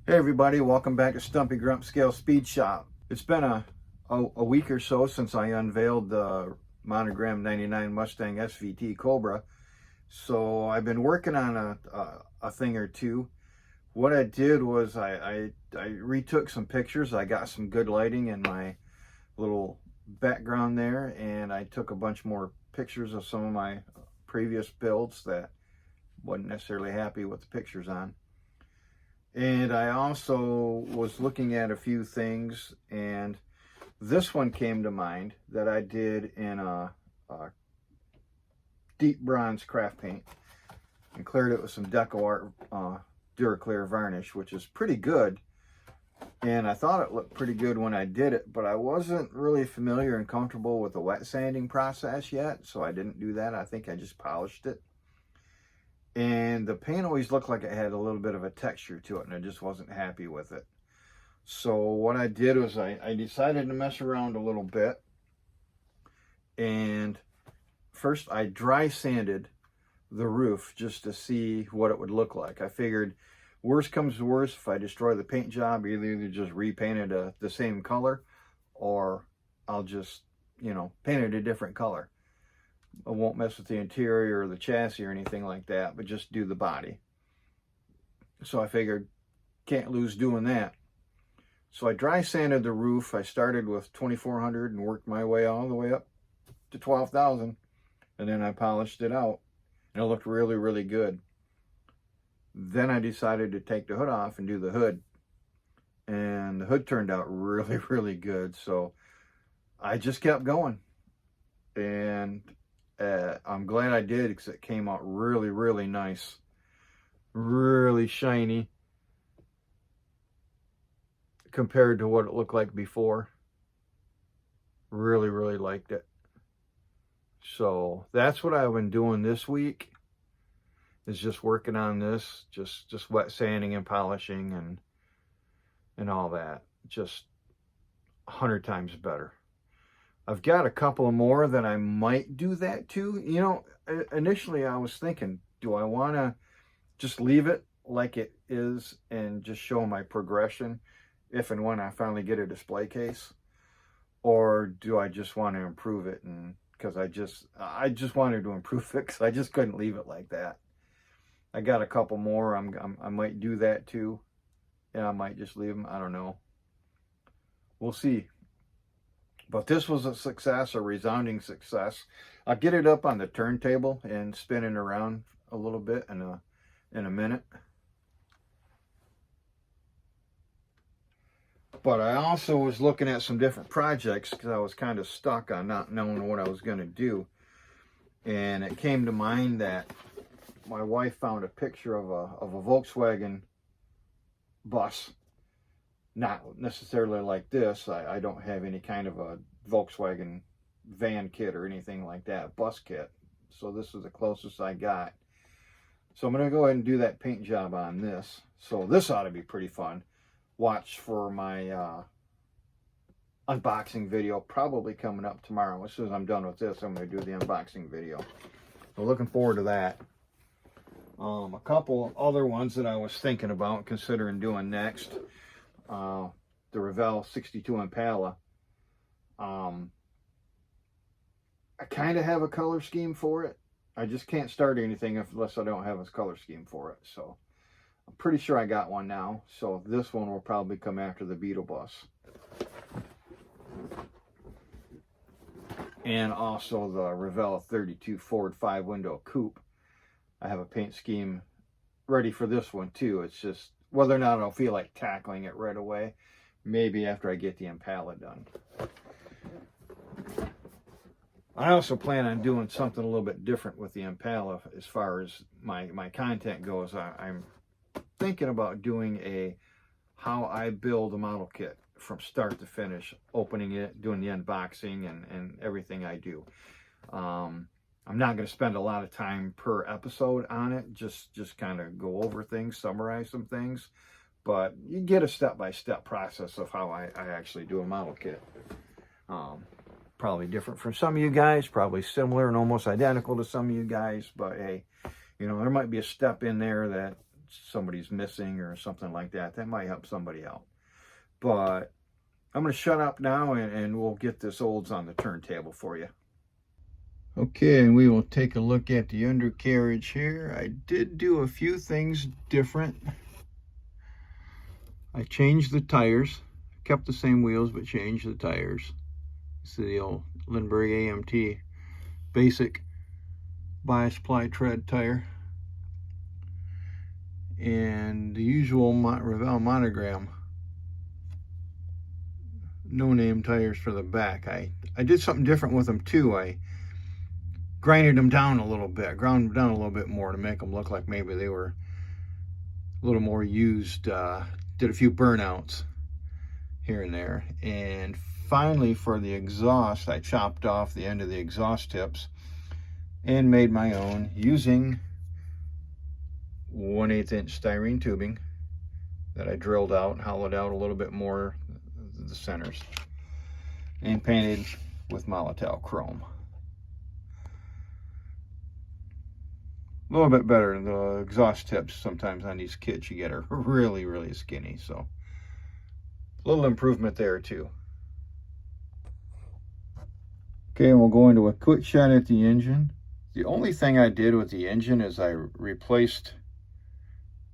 Hey everybody, welcome back to Stumpy Grump Scale Speed Shop. It's been a week or so since I unveiled the Monogram 99 Mustang SVT Cobra. So I've been working on a thing or two. What I did was I retook some pictures. I got some good lighting in my little background there, and I took a bunch more pictures of some of my previous builds that wasn't necessarily happy with the pictures on. And I also was looking at a few things, and this one came to mind that I did in a deep bronze craft paint and cleared it with some DecoArt Duraclear varnish, which is pretty good. And I thought it looked pretty good when I did it, but I wasn't really familiar and comfortable with the wet sanding process yet, so I didn't do that. I think I just polished it. And the paint always looked like it had a little bit of a texture to it, and I just wasn't happy with it. So what I did was I decided to mess around a little bit. And first I dry sanded the roof just to see what it would look like. I figured worst comes to worst, if I destroy the paint job, either just repaint it the same color, or I'll just, paint it a different color. I won't mess with the interior or the chassis or anything like that, but just do the body. So I figured, can't lose doing that. So I dry sanded the roof. I started with 2400 and worked my way all the way up to 12,000. And then I polished it out, and it looked really, really good. Then I decided to take the hood off and do the hood. And the hood turned out really, really good. So I just kept going. And I'm glad I did, because it came out really, really nice. Really shiny compared to what it looked like before. Really, really liked it. So that's what I've been doing this week, is just working on this, just wet sanding and polishing and all that. Just 100 times better. I've got a couple more that I might do that too. Initially I was thinking, do I want to just leave it like it is and just show my progression if and when I finally get a display case? Or do I just want to improve it? And because I just wanted to improve it, because I just couldn't leave it like that. I got a couple more. I might do that too. Yeah, I might just leave them. I don't know. We'll see. But this was a success, a resounding success. I'll get it up on the turntable and spin it around a little bit in a minute. But I also was looking at some different projects, because I was kind of stuck on not knowing what I was going to do. And it came to mind that my wife found a picture of a Volkswagen bus. Not necessarily like this. I don't have any kind of a Volkswagen van kit or anything like that, bus kit. So this is the closest I got. So I'm going to go ahead and do that paint job on this. So this ought to be pretty fun. Watch for my unboxing video, probably coming up tomorrow. As soon as I'm done with this, I'm going to do the unboxing video. So looking forward to that. A couple other ones that I was thinking about, considering doing next. The Revell 62 Impala. I kind of have a color scheme for it. I just can't start anything unless I don't have a color scheme for it. So I'm pretty sure I got one now. So this one will probably come after the Beetle Bus. And also the Revell 32 Ford 5-window coupe. I have a paint scheme ready for this one too. It's just whether or not I'll feel like tackling it right away. Maybe after I get the Impala done. I also plan on doing something a little bit different with the Impala as far as my content goes. I'm thinking about doing a how I build a model kit from start to finish, opening it, doing the unboxing and everything I do. I'm not going to spend a lot of time per episode on it, just kind of go over things, summarize some things, but you get a step-by-step process of how I actually do a model kit. Probably different from some of you guys, probably similar and almost identical to some of you guys, but hey, there might be a step in there somebody's missing or something like that. That might help somebody out. But I'm going to shut up now, and we'll get this Olds on the turntable for you. Okay, and we will take a look at the undercarriage here. I did do a few things different. I changed the tires, kept the same wheels, but changed the tires. This is the old Lindbergh AMT basic bias ply tread tire. And the usual Revell monogram no-name tires for the back. I did something different with them too. I grinded them down a little bit, ground them down a little bit more to make them look like maybe they were a little more used. Did a few burnouts here and there. And finally, for the exhaust, I chopped off the end of the exhaust tips and made my own using 1/8 inch styrene tubing that I drilled out, hollowed out a little bit more the centers, and painted with Molotow chrome. A little bit better. The exhaust tips sometimes on these kits you get are really skinny, so a little improvement there too. Okay, we'll go into a quick shot at the engine. The only thing I did with the engine is I replaced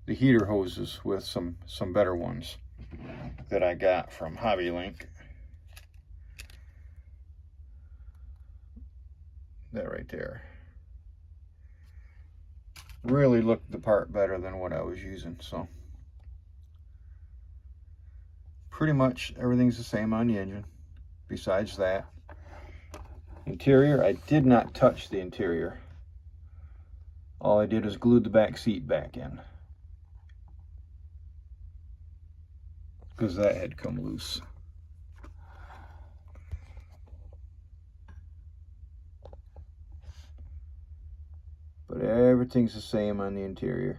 the heater hoses with some better ones that I got from Hobby Link. That right there really looked the part better than what I was using. So pretty much everything's the same on the engine besides that. Interior, I did not touch the interior. All I did was glued the back seat back in, because that had come loose. But everything's the same on the interior.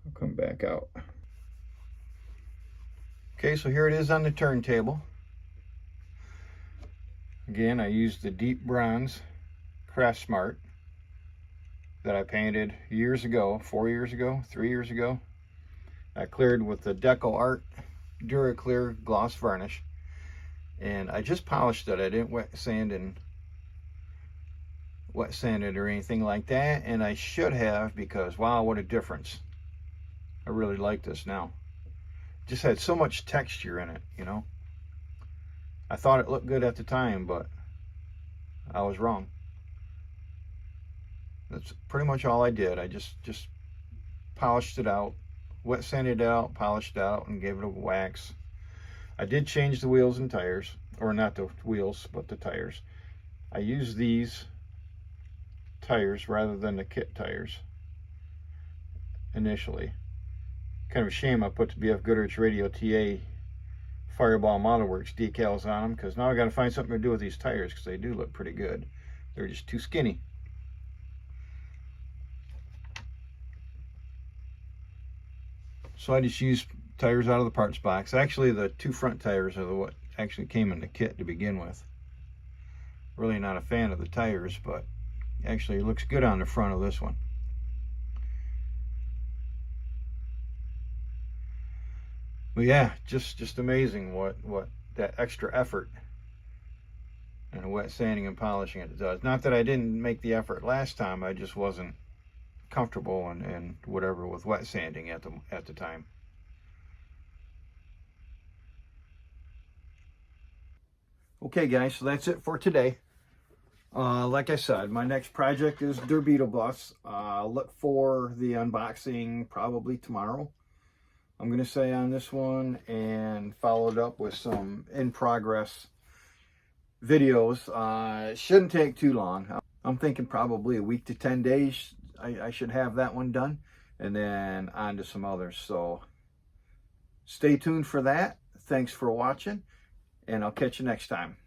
I'll come back out. Okay, so here it is on the turntable. Again, I used the deep bronze Craft Smart that I painted years ago, 4 years ago, 3 years ago. I cleared with the Deco Art DuraClear gloss varnish, and I just polished it. I didn't wet sand it or anything like that, and I should have, because wow, what a difference. I really like this now. Just had so much texture in it, you know. I thought it looked good at the time, but I was wrong. That's pretty much all I did. I just polished it out, wet sanded it out, polished it out, and gave it a wax. I did change the wheels and tires, or not the wheels, but the tires. I used these tires rather than the kit tires initially. Kind of a shame I put the BF Goodrich Radio TA Fireball Model Works decals on them, because now I got to find something to do with these tires, because they do look pretty good. They're just too skinny. So I just used tires out of the parts box. Actually, the two front tires are what actually came in the kit to begin with. Really not a fan of the tires, but actually it looks good on the front of this one. But yeah, just amazing what that extra effort and wet sanding and polishing it does. Not that I didn't make the effort last time, I just wasn't comfortable and whatever with wet sanding at the time. Okay guys, so that's it for today. Like I said, my next project is Der Beetle Bus. Look for the unboxing probably tomorrow, I'm going to say, on this one, and followed up with some in-progress videos. It shouldn't take too long. I'm thinking probably a week to 10 days I should have that one done, and then on to some others. So stay tuned for that. Thanks for watching, and I'll catch you next time.